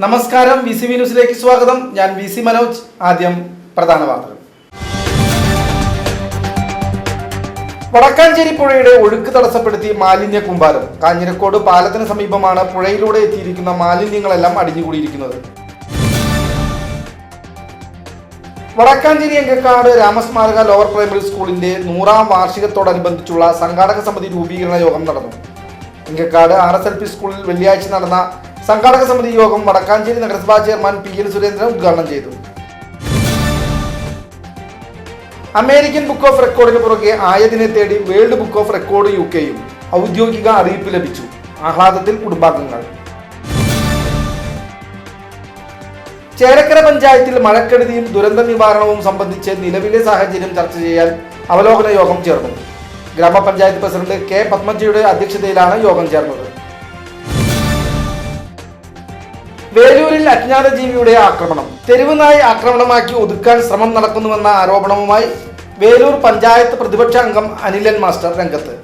നമസ്കാരം, VCV ന്യൂസിലേക്ക് സ്വാഗതം. ഞാൻ VC മനോജ്. ആദ്യം പ്രധാന വാർത്തകൾ. വടക്കാഞ്ചേരി പുഴയുടെ ഒഴുക്ക് തടസ്സപ്പെടുത്തി മാലിന്യ കൂമ്പാരം. കാഞ്ഞിരക്കോട് പാലത്തിന് സമീപമാണ് പുഴയിലൂടെ എത്തിയിരിക്കുന്ന മാലിന്യങ്ങളെല്ലാം അടിഞ്ഞുകൂടിയിരിക്കുന്നത്. വടക്കാഞ്ചേരി എങ്കക്കാട് രാമസ്മാരക ലോവർ പ്രൈമറി സ്കൂളിന്റെ 100ാം വാർഷികത്തോടനുബന്ധിച്ചുള്ള സംഘാടക സമിതി രൂപീകരണ യോഗം നടന്നു. എങ്കക്കാട് RSLP സ്കൂളിൽ വെള്ളിയാഴ്ച നടന്ന സംഘാടക സമിതി യോഗം വടക്കാഞ്ചേരി നഗരസഭാ ചെയർമാൻ PL സുരേന്ദ്രൻ ഉദ്ഘാടനം ചെയ്തു. അമേരിക്കൻ ബുക്ക് ഓഫ് റെക്കോർഡിന് പുറകെ ആയതിനെ തേടി വേൾഡ് ബുക്ക് ഓഫ് റെക്കോർഡ് UKയും ഔദ്യോഗിക അറിയിപ്പ് ലഭിച്ചു. ആഹ്ലാദത്തിൽ കുടുംബാംഗങ്ങൾ. ചേലക്കര പഞ്ചായത്തിൽ മഴക്കെടുതിയും ദുരന്ത നിവാരണവും സംബന്ധിച്ച് നിലവിലെ സാഹചര്യം ചർച്ച ചെയ്യാൻ അവലോകന യോഗം ചേർന്നു. ഗ്രാമപഞ്ചായത്ത് പ്രസിഡന്റ് K പത്മജയുടെ അധ്യക്ഷതയിലാണ് യോഗം ചേർന്നത്. വേലൂരിൽ അജ്ഞാത ജീവിയുടെ ആക്രമണം. തെരുവ് നായ ആക്രമണമാക്കി ഒതുക്കാൻ ശ്രമം നടക്കുന്നുവെന്ന ആരോപണവുമായി വേലൂർ പഞ്ചായത്ത് പ്രതിപക്ഷ അംഗം അനിലൻ മാസ്റ്റർ രംഗത്ത്.